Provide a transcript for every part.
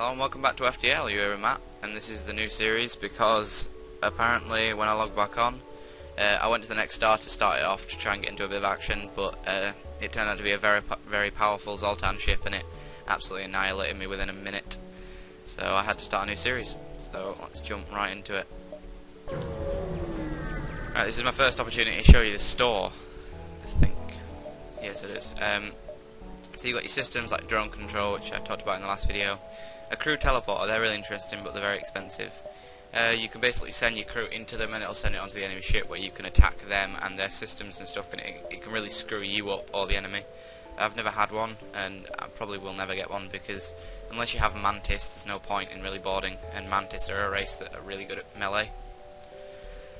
Hello and welcome back to FTL, you're with Matt, and this is the new series because apparently when I log back on, I went to the next star to start it off to try and get into a bit of action, but it turned out to be a very powerful Zoltan ship and it absolutely annihilated me within a minute. So I had to start a new series, so let's jump right into it. Right, this is my first opportunity to show you the store, I think. Yes it is. So you've got your systems like drone control, which I talked about in the last video. A crew teleporter, they're really interesting but they're very expensive. You can basically send your crew into them and it'll send it onto the enemy ship where you can attack them and their systems and stuff. It can really screw you up or the enemy. I've never had one and I probably will never get one because unless you have Mantis there's no point in really boarding, and Mantis are a race that are really good at melee.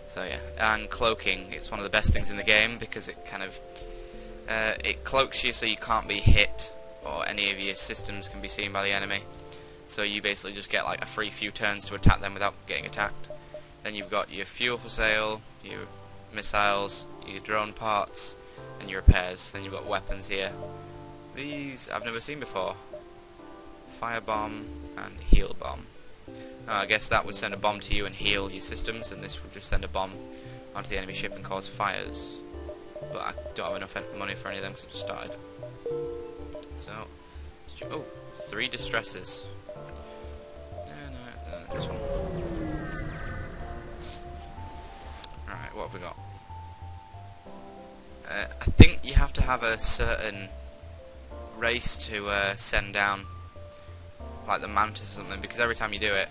So yeah, and cloaking, it's one of the best things in the game because it kind of it cloaks you so you can't be hit or any of your systems can be seen by the enemy. So you basically just get like a free few turns to attack them without getting attacked. Then you've got your fuel for sale, your missiles, your drone parts, and your repairs. Then you've got weapons here. These I've never seen before. Fire bomb and heal bomb. I guess that would send a bomb to you and heal your systems, and this would just send a bomb onto the enemy ship and cause fires. But I don't have enough money for any of them because I just started. So, oh, 3 distresses. This one. Alright, what have we got? I think you have to have a certain race to send down like the Mantis or something, because every time you do it,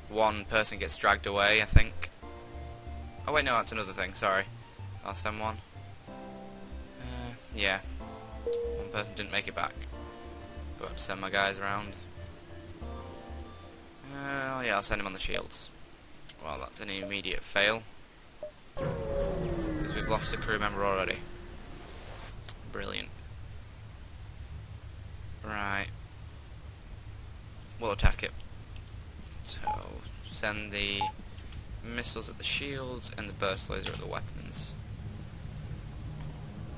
one person gets dragged away, I think. Oh wait, no, that's another thing, sorry. I'll send one. Yeah. One person didn't make it back. But I'll send my guys around. Oh yeah, I'll send him on the shields. Well, that's an immediate fail. Because we've lost a crew member already. Brilliant. Right. We'll attack it. So, send the missiles at the shields and the burst laser at the weapons.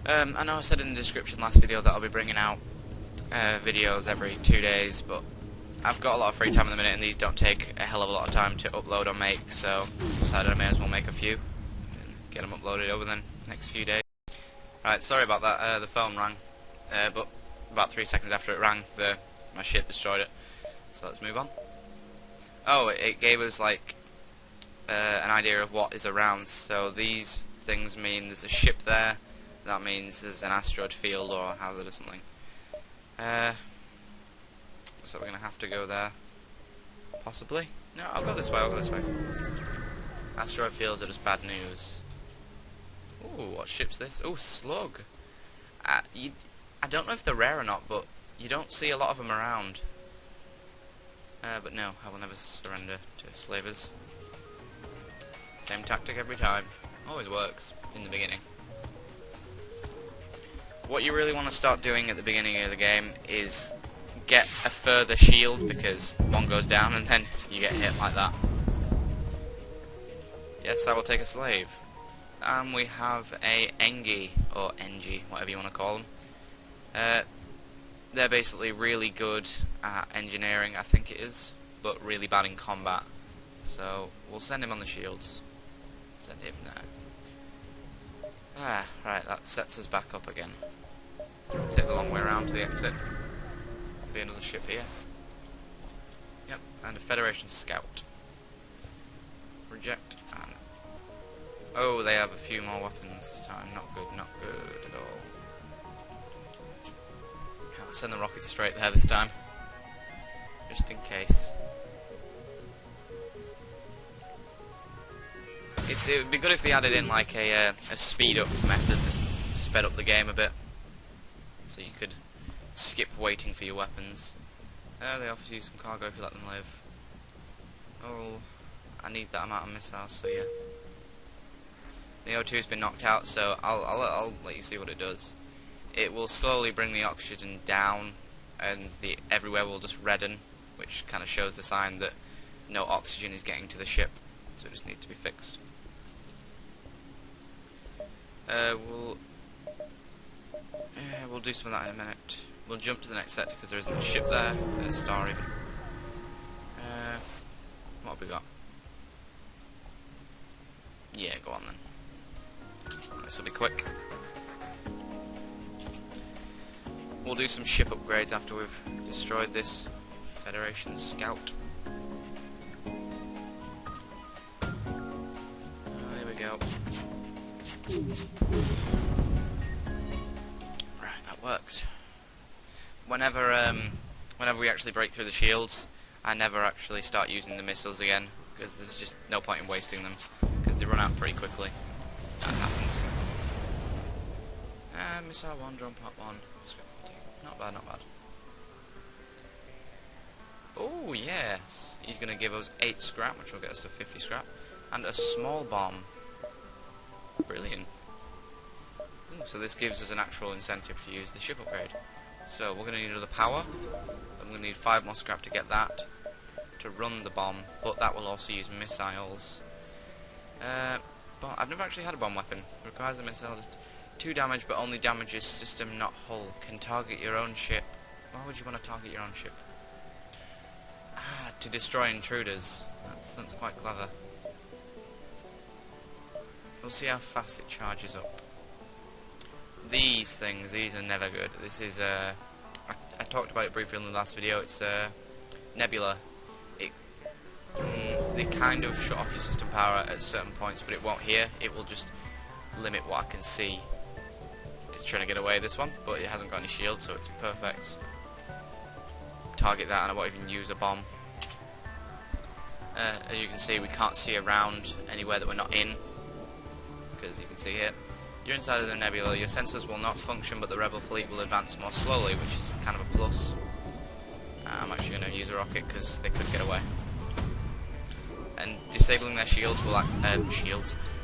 I know I said in the description last video that I'll be bringing out videos every 2 days, but I've got a lot of free time in the minute and these don't take a hell of a lot of time to upload or make, so I decided I may as well make a few and get them uploaded over the next few days. Right, sorry about that, the phone rang, but about 3 seconds after it rang, my ship destroyed it. So let's move on. Oh, it gave us like an idea of what is around, so these things mean there's a ship there, that means there's an asteroid field or a hazard or something. So we're going to have to go there. Possibly? No, I'll go this way, Asteroid fields are just bad news. Ooh, what ship's this? Ooh, slug. I don't know if they're rare or not, but you don't see a lot of them around. But no, I will never surrender to slavers. Same tactic every time. Always works in the beginning. What you really want to start doing at the beginning of the game is get a further shield, because one goes down and then you get hit like that. Yes, I will take a slave. And we have a Engi, or Engi, whatever you want to call them. They're basically really good at engineering, I think it is, but really bad in combat. So we'll send him on the shields. Send him there. Right, that sets us back up again. Take the long way around to the exit. Be another ship here. Yep, and a Federation scout. Reject and oh, they have a few more weapons this time. Not good at all. I'll send the rockets straight there this time, just in case. It would be good if they added in like a speed up method that sped up the game a bit, so you could skip waiting for your weapons. They offer you some cargo if you let them live. Oh, I need that amount of missiles, so yeah. The O2's been knocked out, so I'll let you see what it does. It will slowly bring the oxygen down, and everywhere will just redden, which kind of shows the sign that no oxygen is getting to the ship, so it just needs to be fixed. We'll do some of that in a minute. We'll jump to the next sector because there isn't a ship there. There's a star even. we got? Yeah, go on then. This will be quick. We'll do some ship upgrades after we've destroyed this Federation scout. There we go. Right, that worked. Whenever we actually break through the shields, I never actually start using the missiles again, because there's just no point in wasting them, because they run out pretty quickly. That happens. Missile 1, drone part 1. Not bad, not bad. Oh, yes! He's going to give us 8 scrap, which will get us to 50 scrap, and a small bomb. Brilliant. Ooh, so this gives us an actual incentive to use the ship upgrade. So we're going to need another power. I'm going to need 5 more scrap to get that, to run the bomb, but that will also use missiles. But I've never actually had a bomb weapon. It requires a missile. 2 damage, but only damages system, not hull. Can target your own ship. Why would you want to target your own ship? To destroy intruders. That's quite clever. We'll see how fast it charges up. These things, these are never good. This is I talked about it briefly in the last video. It's Nebula. They kind of shut off your system power at certain points, but it won't here. It will just limit what I can see. It's trying to get away this one, but it hasn't got any shield, so it's perfect. Target that, and I won't even use a bomb. As you can see, we can't see around anywhere that we're not in, because you can see here, you're inside of the Nebula. Your sensors will not function, but the rebel fleet will advance more slowly, which is kind of a plus. I'm actually going to use a rocket because they could get away. And disabling their shields will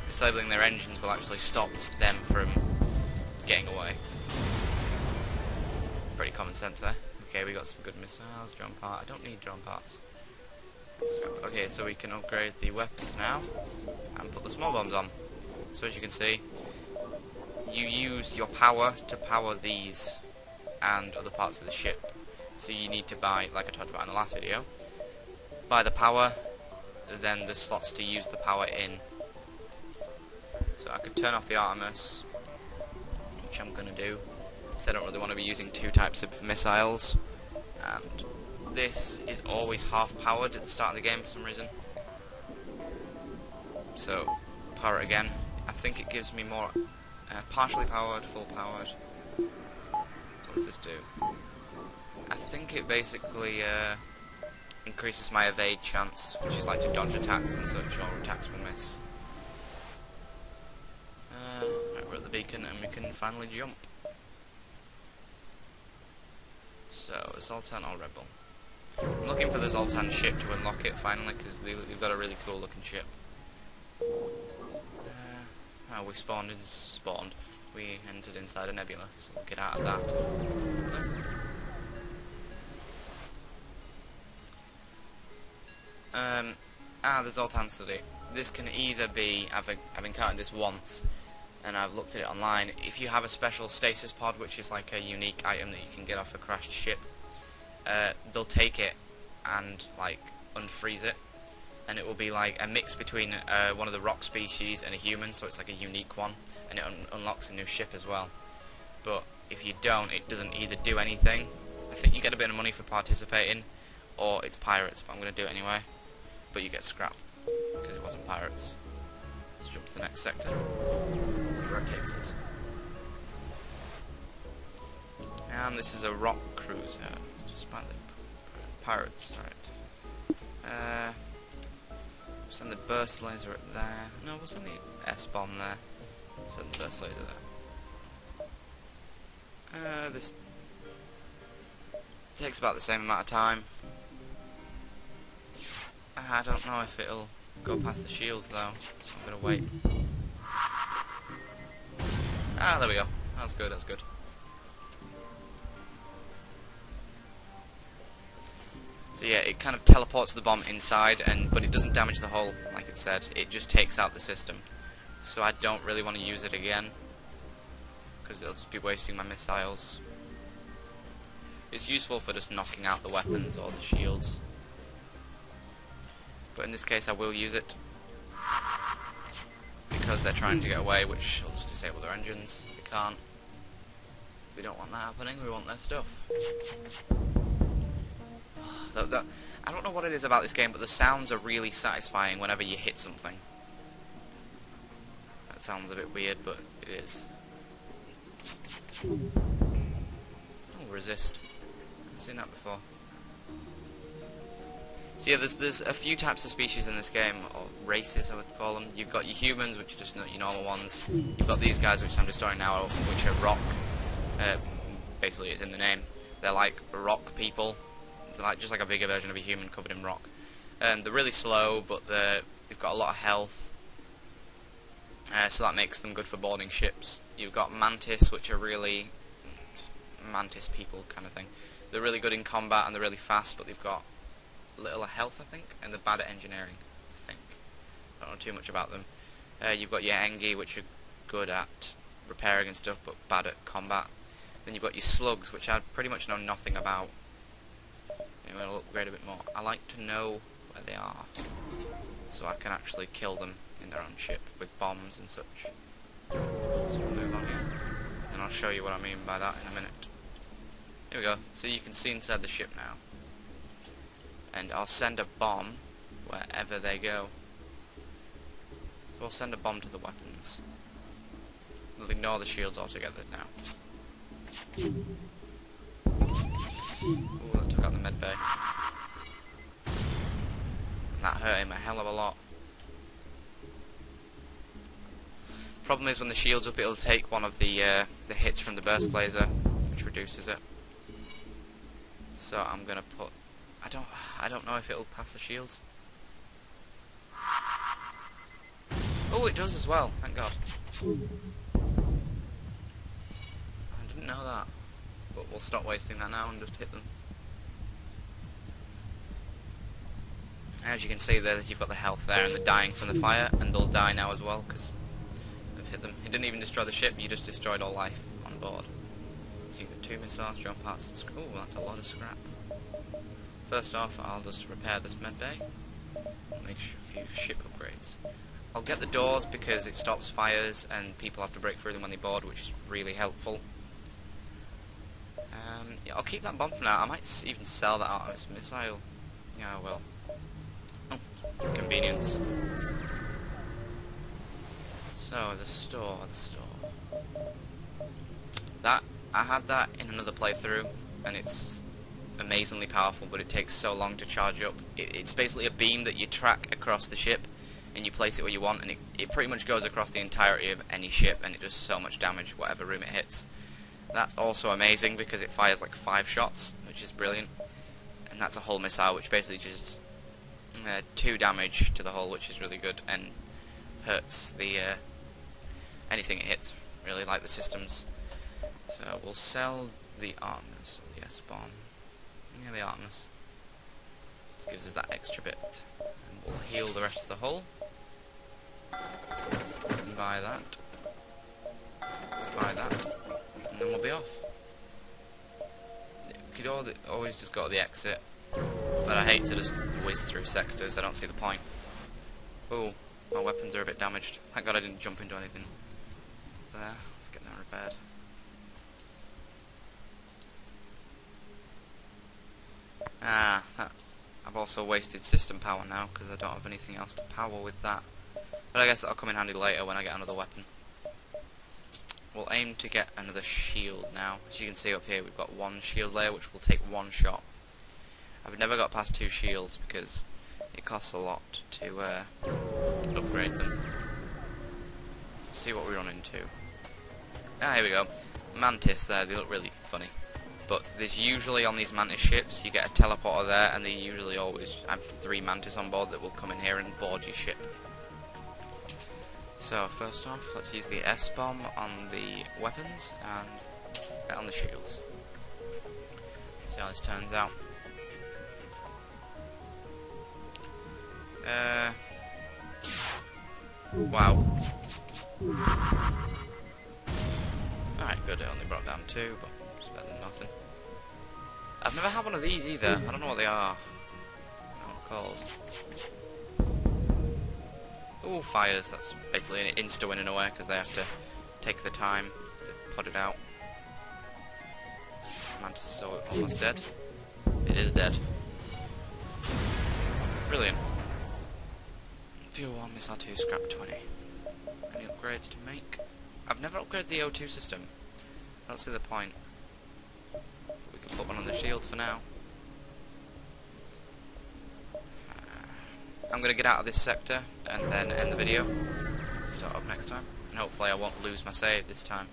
disabling their engines will actually stop them from getting away. Pretty common sense there. Okay, we got some good missiles, drone part. I don't need drone parts. Okay, so we can upgrade the weapons now and put the small bombs on. So as you can see, you use your power to power these and other parts of the ship. So you need to buy, like I talked about in the last video, buy the power, then the slots to use the power in. So I could turn off the Artemis, which I'm going to do, because I don't really want to be using 2 types of missiles. And this is always half powered at the start of the game for some reason. So power it again. I think it gives me more partially powered, full powered. What does this do? I think it basically increases my evade chance, which is like to dodge attacks and such, or attacks will miss. Right, we're at the beacon and we can finally jump. So, Zoltan or Rebel? I'm looking for the Zoltan ship to unlock it finally, because they've got a really cool looking ship. We spawned. We entered inside a nebula, so we'll get out of that. The Zoltan study. This can either be, I've encountered this once, and I've looked at it online. If you have a special stasis pod, which is like a unique item that you can get off a crashed ship, they'll take it and like unfreeze it, and it will be like a mix between one of the rock species and a human, so it's like a unique one, and it unlocks a new ship as well. But if you don't, it doesn't either do anything. I think you get a bit of money for participating, or it's pirates, but I'm going to do it anyway. But you get scrap, because it wasn't pirates. Let's jump to the next sector. See where it takes us. And this is a rock cruiser. Just by the pirates, right. Send the burst laser up there. No, we'll send the S-bomb there. Send the burst laser there. This takes about the same amount of time. I don't know if it'll go past the shields though, so I'm gonna wait. There we go. That's good, that's good. So yeah, it kind of teleports the bomb inside, but it doesn't damage the hull, like it said. It just takes out the system. So I don't really want to use it again, because it'll just be wasting my missiles. It's useful for just knocking out the weapons or the shields. but in this case I will use it because they're trying to get away, which will just disable their engines. They can't. We don't want that happening. We want their stuff. I don't know what it is about this game, but the sounds are really satisfying whenever you hit something. That sounds a bit weird, but it is. Oh, resist. I've seen that before. So yeah, there's a few types of species in this game, or races I would call them. You've got your humans, which are just your normal ones. You've got these guys, which I'm destroying now, which are rock. Basically, it's in the name. They're like rock people. They're like just like a bigger version of a human covered in rock. They're really slow, but they've got a lot of health. So that makes them good for boarding ships. You've got mantis, which are really just mantis people kind of thing. They're really good in combat and they're really fast, but they've got little health, I think, and they're bad at engineering, I think. I don't know too much about them. You've got your engi, which are good at repairing and stuff, but bad at combat. Then you've got your slugs, which I pretty much know nothing about. Anyway, I'll upgrade a bit more. I like to know where they are, so I can actually kill them in their own ship with bombs and such. So we'll move on here, and I'll show you what I mean by that in a minute. Here we go. So you can see inside the ship now. And I'll send a bomb wherever they go. So I'll send a bomb to the weapons. We'll ignore the shields altogether now. Ooh, that took out the med bay. And that hurt him a hell of a lot. Problem is, when the shield's up, it'll take one of the hits from the burst laser, which reduces it. So I'm gonna put. I don't know if it'll pass the shields. Oh, it does as well. Thank God. I didn't know that. But we'll stop wasting that now and just hit them. As you can see there, you've got the health there, and they're dying from the fire, and they'll die now as well because I've hit them. It didn't even destroy the ship; you just destroyed all life on board. So you've got 2 missiles, jump parts. Oh, that's a lot of scrap. First off, I'll just repair this med bay. I'll make a few ship upgrades. I'll get the doors because it stops fires and people have to break through them when they board, which is really helpful. Yeah, I'll keep that bomb for now. I might even sell that out as a missile. Yeah, I will. Oh, convenience. So, the store. That, I had that in another playthrough, and it's amazingly powerful, but it takes so long to charge up. It's basically a beam that you track across the ship, and you place it where you want, and it pretty much goes across the entirety of any ship, and it does so much damage, whatever room it hits. That's also amazing because it fires like 5 shots, which is brilliant. And that's a hull missile, which basically just 2 damage to the hull, which is really good, and hurts the anything it hits, really, like the systems. So we'll sell the Artemis, or the S-bomb. Yeah, the Artemis. This gives us that extra bit. And we'll heal the rest of the hull. And buy that. Buy that. And then we'll be off. You could always just go to the exit. But I hate to just whiz through sectors, I don't see the point. Oh, my weapons are a bit damaged. Thank God I didn't jump into anything. There, let's get that repaired. I've also wasted system power now because I don't have anything else to power with that. But I guess that'll come in handy later when I get another weapon. We'll aim to get another shield now. As you can see up here, we've got 1 shield layer which will take 1 shot. I've never got past 2 shields because it costs a lot to upgrade them. See what we run into. Here we go. Mantis there, they look really funny. But there's usually on these Mantis ships, you get a teleporter there, and they usually always have 3 Mantis on board that will come in here and board your ship. So first off, let's use the S-bomb on the weapons and get on the shields. See how this turns out. Wow. Alright, good, it only brought down 2, but it's better than nothing. I've never had one of these either. I don't know what they are. I don't know what they're called. Ooh, fires. That's basically an insta-win in a way, because they have to take the time to put it out. Mantis is so almost dead. It is dead. Brilliant. Fuel 1, Missile 2, Scrap 20. Any upgrades to make? I've never upgraded the O2 system. I don't see the point. We can put one on the shields for now. I'm going to get out of this sector and then end the video. Start up next time. And hopefully I won't lose my save this time.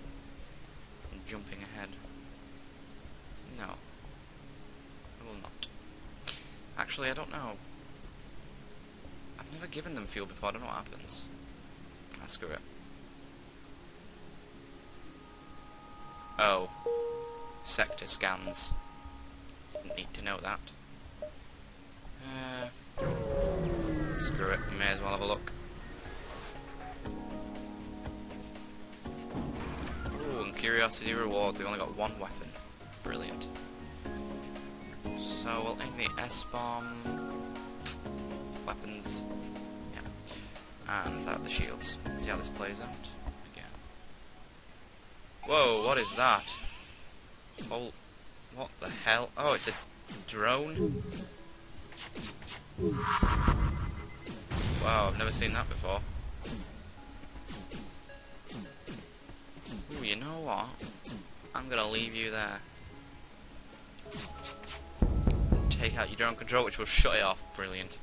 I'm jumping ahead. No. I will not. Actually, I don't know. I've never given them fuel before. I don't know what happens. Ah, screw it. Oh. Sector scans. Didn't need to know that. Screw it, we may as well have a look. Ooh, and Curiosity Reward, they've only got one weapon. Brilliant. So we'll aim the S-bomb. Weapons. Yeah. And that the shields. See how this plays out. Again. Whoa, what is that? Oh, what the hell? Oh, it's a drone? Wow, I've never seen that before. Ooh, you know what? I'm gonna leave you there. Take out your drone control, which will shut it off. Brilliant.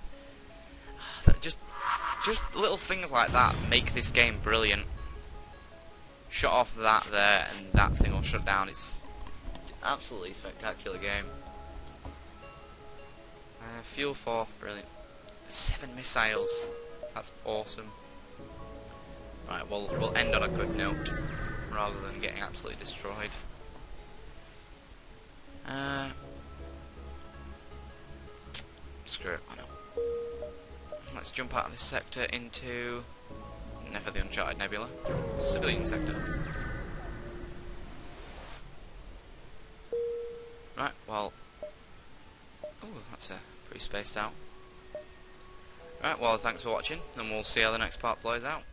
Just little things like that make this game brilliant. Shut off that there, and that thing will shut down. It's an absolutely spectacular game. Fuel 4, brilliant. 7 missiles. That's awesome. Right, well, we'll end on a good note, rather than getting absolutely destroyed. Screw it, I know. Let's jump out of this sector into... never the Uncharted Nebula. Civilian sector. Right, well... ooh, that's pretty spaced out. Right, well, thanks for watching, and we'll see how the next part plays out.